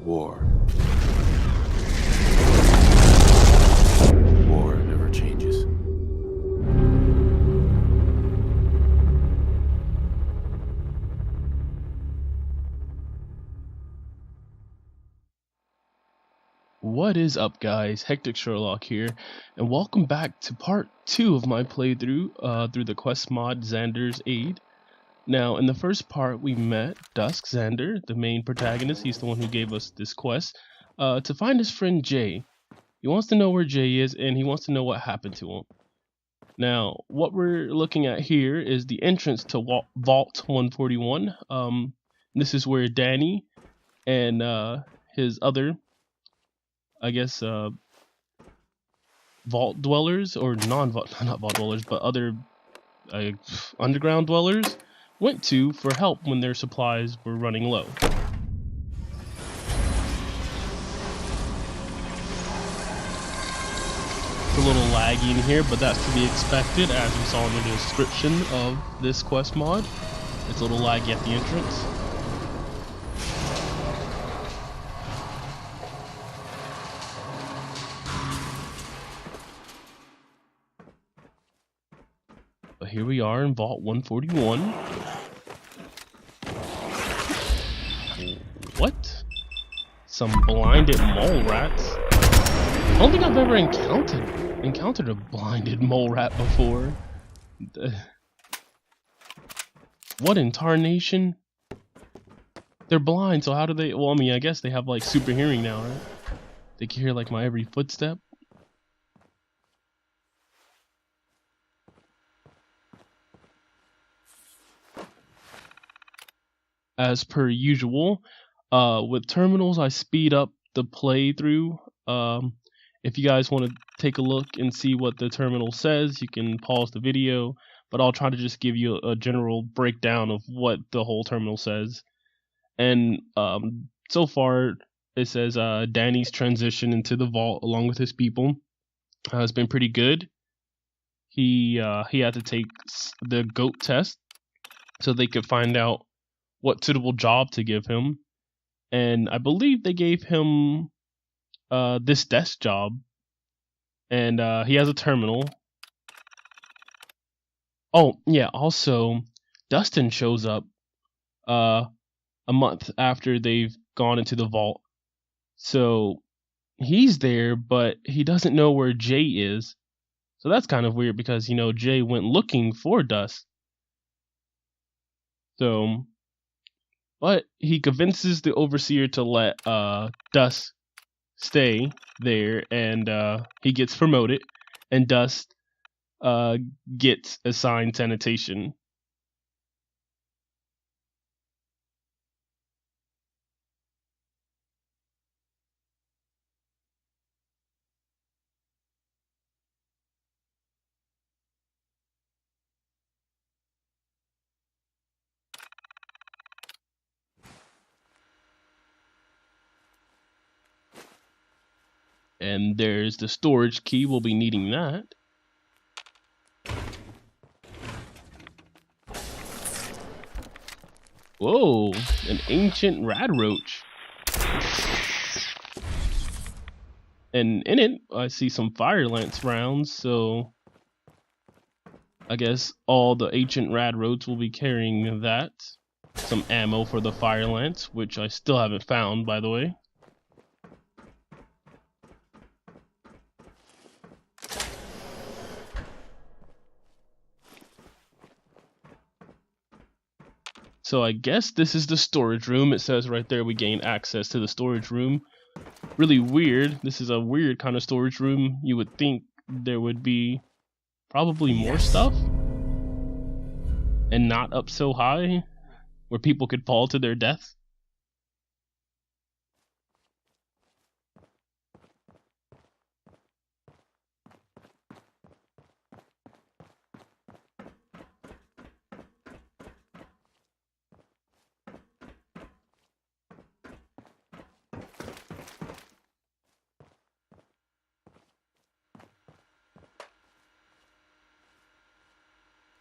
War. War never changes. What is up, guys? HecticSherlock here, and welcome back to part 2 of my playthrough through the quest mod Xander's Aid. Now, in the first part, we met Xander, the main protagonist. He's the one who gave us this quest to find his friend Jay. He wants to know where Jay is, and he wants to know what happened to him. Now, what we're looking at here is the entrance to Vault 141. This is where Danny and his other, I guess, vault dwellers, or not vault dwellers, but other underground dwellers went to for help when their supplies were running low. It's a little laggy in here, but that's to be expected, as we saw in the description of this quest mod. It's a little laggy at the entrance. But here we are in Vault 141. What? Some blinded mole rats? I don't think I've ever encountered a blinded mole rat before. What in tarnation? They're blind, so how do they... Well, I mean, I guess they have like super hearing now, right? They can hear like my every footstep. As per usual, with terminals, I speed up the playthrough. If you guys want to take a look and see what the terminal says, you can pause the video, but I'll try to just give you a general breakdown of what the whole terminal says. And so far, it says Danny's transition into the vault along with his people has been pretty good. He had to take the goat test so they could find out what suitable job to give him, and I believe they gave him this desk job, and he has a terminal. Oh yeah, also Dustin shows up a month after they've gone into the vault, so he's there, but he doesn't know where Jay is. So that's kind of weird because, you know, Jay went looking for Dust. So, but he convinces the overseer to let Dust stay there, and he gets promoted, and Dust gets assigned sanitation. And there's the storage key. We'll be needing that. Whoa, an ancient rad roach. And in it, I see some fire lance rounds, so I guess all the ancient rad roach will be carrying that. Some ammo for the fire lance, which I still haven't found, by the way. So I guess this is the storage room. It says right there we gain access to the storage room. Really weird. This is a weird kind of storage room. You would think there would be probably more stuff and not up so high where people could fall to their death.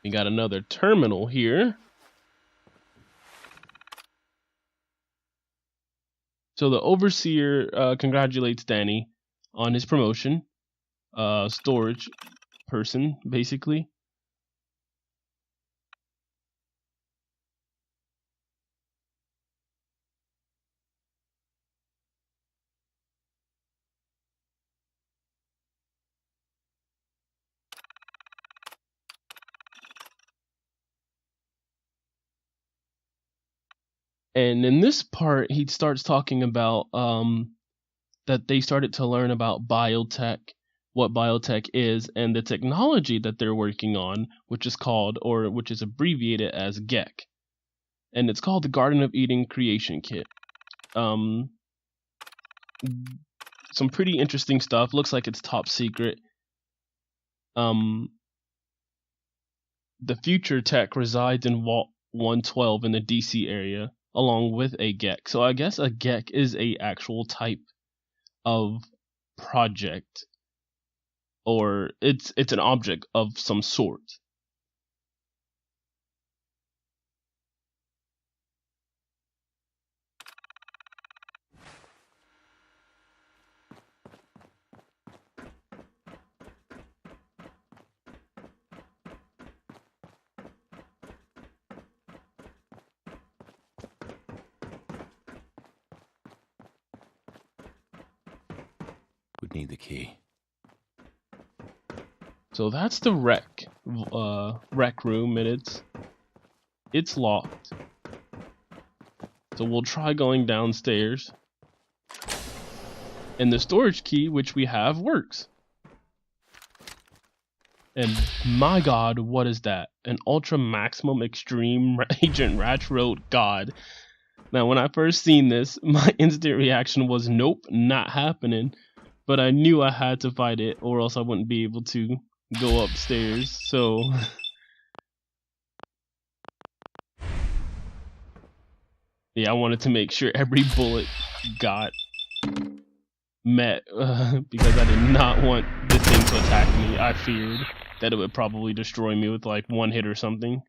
We got another terminal here. So the overseer congratulates Danny on his promotion. Storage person, basically. And in this part, he starts talking about that they started to learn about biotech, what biotech is, and the technology that they're working on, which is called, or which is abbreviated as GEC. And it's called the Garden of Eden Creation Kit. Some pretty interesting stuff. Looks like it's top secret. The future tech resides in Vault 112 in the DC area, along with a GEC. So I guess a GEC is a actual type of project, or it's an object of some sort. Would need the key. So that's the rec room, and it's locked. So we'll try going downstairs. And the storage key, which we have, works. And my god, what is that? An Ultra Maximum Extreme Agent Ratch wrote God. Now, when I first seen this, my instant reaction was, nope, not happening. But I knew I had to fight it, or else I wouldn't be able to go upstairs. So yeah, I wanted to make sure every bullet got met because I did not want this thing to attack me. I feared that it would probably destroy me with like one hit or something.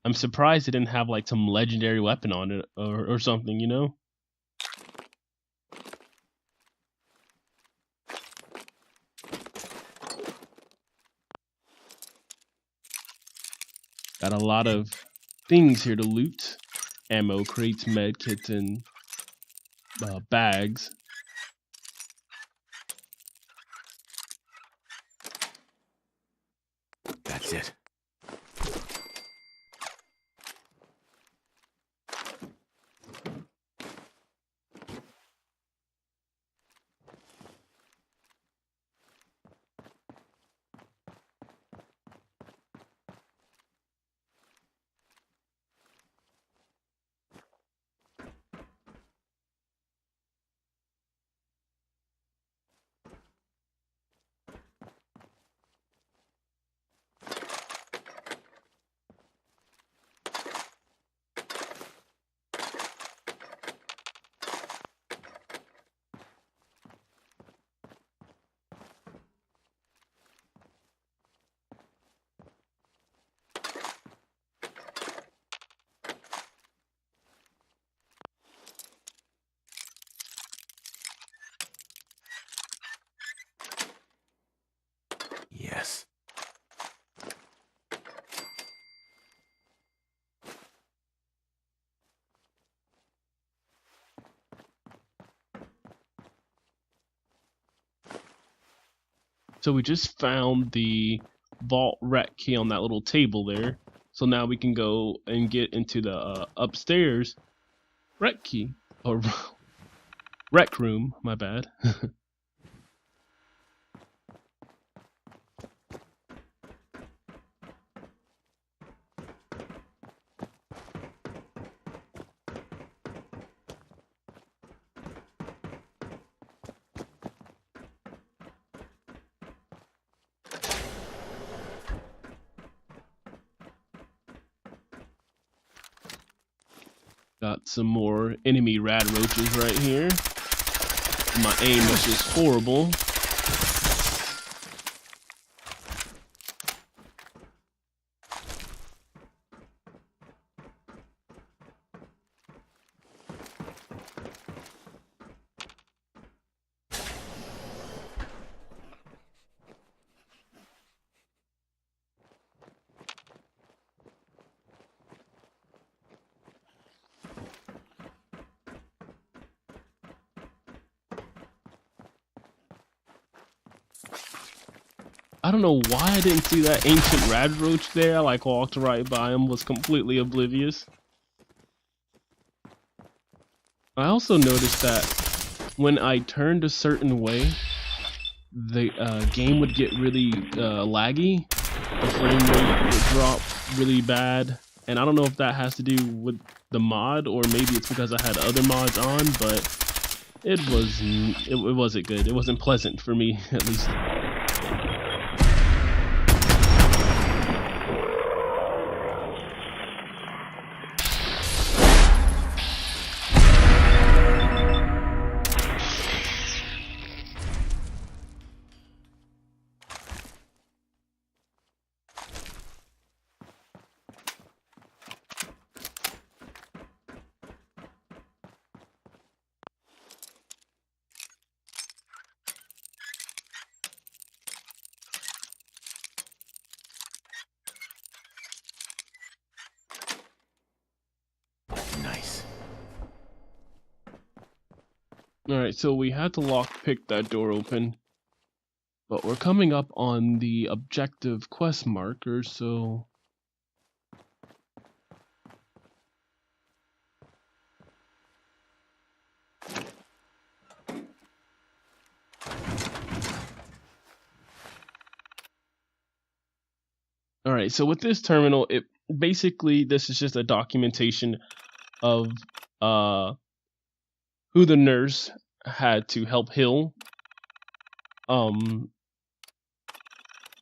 I'm surprised it didn't have like some legendary weapon on it or something, you know? Got a lot of things here to loot. Ammo crates, med kits, and bags. That's it. Yes. So we just found the vault rec key on that little table there. So now we can go and get into the upstairs rec key, or rec room, my bad. Got some more enemy rad roaches right here. My aim was just horrible. I don't know why I didn't see that ancient rad roach there. I like walked right by him, was completely oblivious. I also noticed that when I turned a certain way, the game would get really laggy. The frame rate would drop really bad. And I don't know if that has to do with the mod, or maybe it's because I had other mods on, but it wasn't good. It wasn't pleasant for me, at least. Nice. Alright, so we had to lockpick that door open. But we're coming up on the objective quest marker, so... Alright, so with this terminal, basically this is just a documentation of who the nurse had to help heal.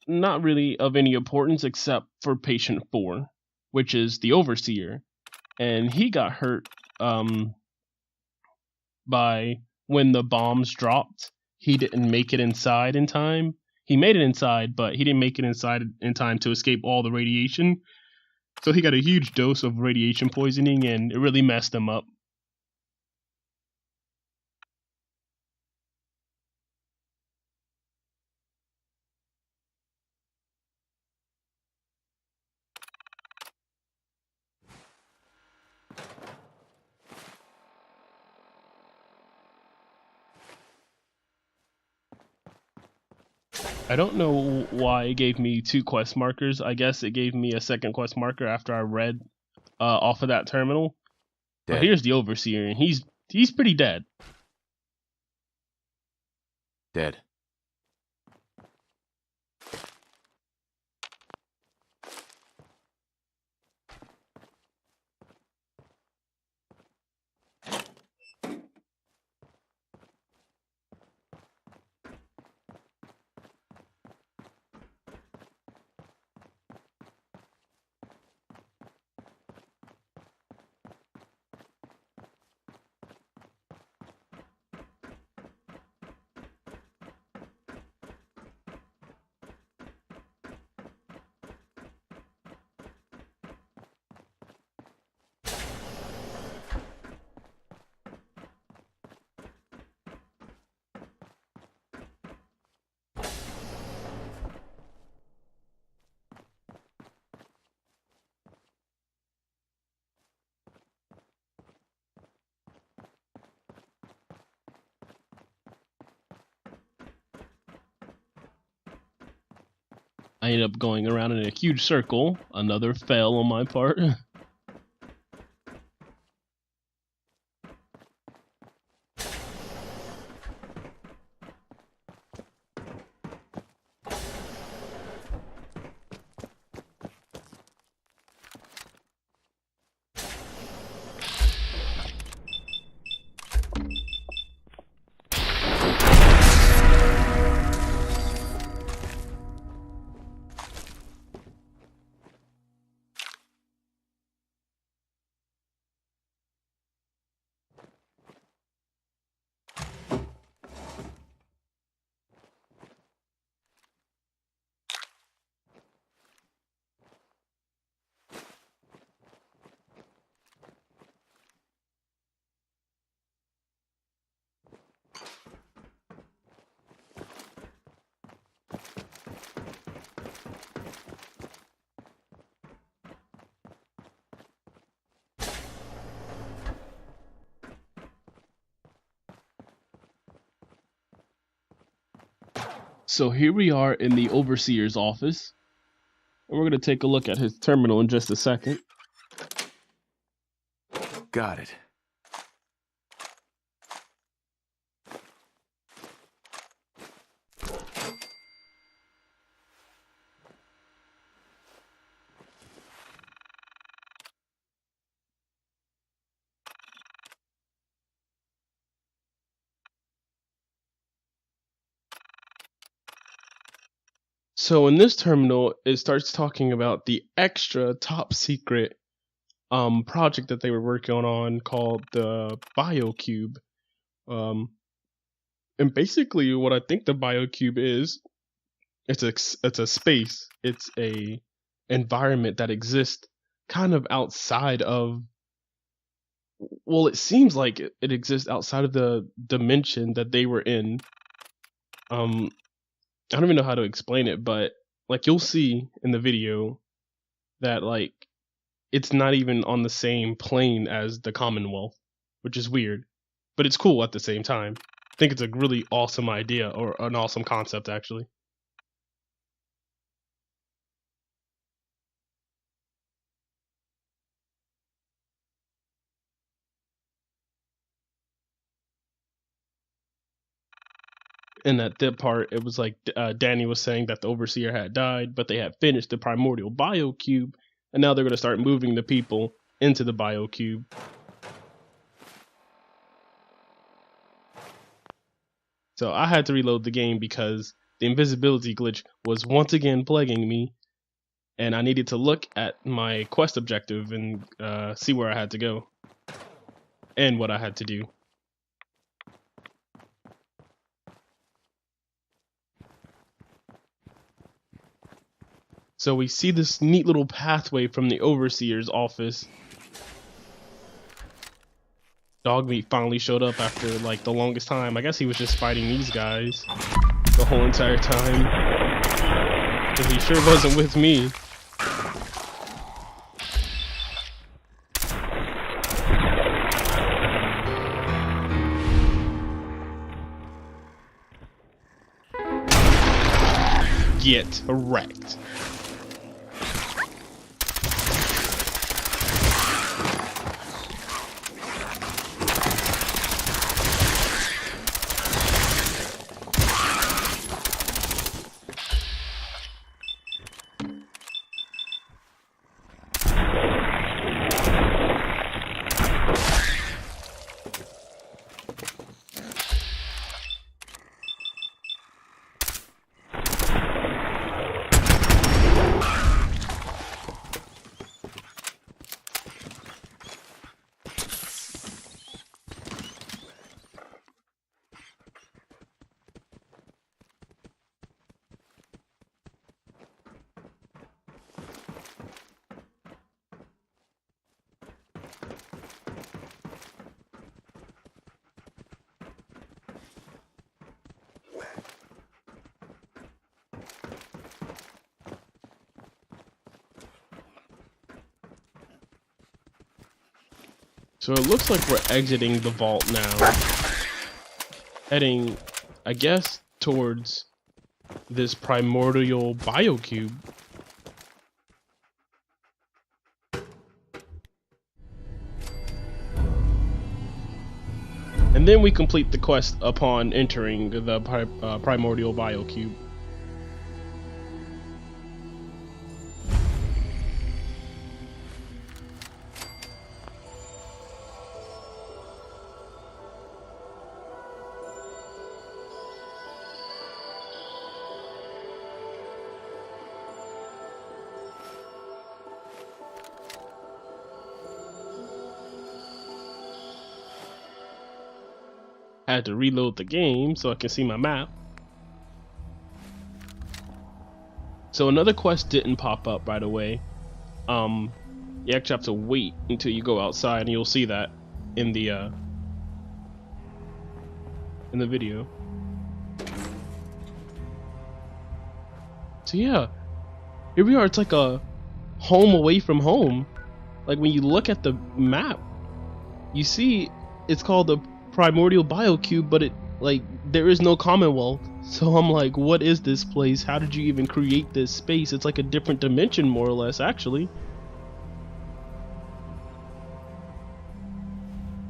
Not really of any importance except for patient 4, which is the overseer. And he got hurt by when the bombs dropped. He didn't make it inside in time. He made it inside, but he didn't make it inside in time to escape all the radiation. So he got a huge dose of radiation poisoning, and it really messed him up. I don't know why it gave me 2 quest markers. I guess it gave me a second quest marker after I read off of that terminal. Dead. But here's the overseer, and he's pretty dead. Dead. I ended up going around in a huge circle. Another fail on my part. So here we are in the overseer's office, and we're going to take a look at his terminal in just a second. Got it. So in this terminal, it starts talking about the extra top secret project that they were working on called the BioCube. And basically what I think the BioCube is, it's a space, it's a environment that exists kind of outside of, well, it seems like it exists outside of the dimension that they were in. I don't even know how to explain it, but like you'll see in the video that like it's not even on the same plane as the Commonwealth, which is weird, but it's cool at the same time. I think it's a really awesome idea, or an awesome concept actually. And at that part, it was like Danny was saying that the Overseer had died, but they had finished the Primordial BioCube, and now they're going to start moving the people into the BioCube. So I had to reload the game because the invisibility glitch was once again plaguing me, and I needed to look at my quest objective and see where I had to go and what I had to do. So we see this neat little pathway from the Overseer's office. Dogmeat finally showed up after like the longest time. I guess he was just fighting these guys the whole entire time, because he sure wasn't with me. Get wrecked. So it looks like we're exiting the vault now, heading, I guess, towards this Primordial BioCube. And then we complete the quest upon entering the Primordial BioCube. I had to reload the game so I can see my map. So another quest didn't pop up right away. You actually have to wait until you go outside, and you'll see that in the video. So yeah, here we are. It's like a home away from home. Like when you look at the map, you see it's called the Primordial BioCube, but it, like, there is no Commonwealth, So I'm like, what is this place? How did you even create this space? It's like a different dimension, more or less, actually.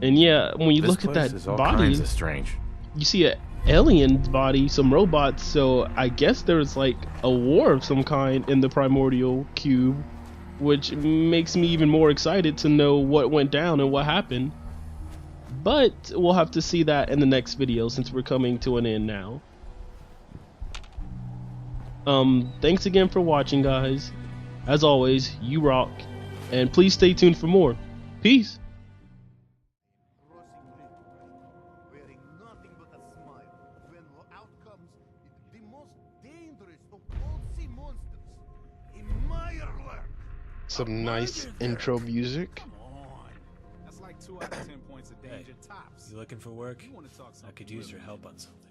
And yeah, when you look at that body, strange. you see an alien body, some robots. So I guess there's like a war of some kind in the Primordial cube, which makes me even more excited to know what went down and what happened. But we'll have to see that in the next video since we're coming to an end now. Thanks again for watching, guys. As always, you rock, and please stay tuned for more. Peace. Wearing nothing but a smile when out comes the most dangerous of all sea monsters, a Mirelurk. Some nice intro music. Come on. That's like 2 out of 10 points of danger tops. You looking for work? You want to talk I something could use real. your help on something.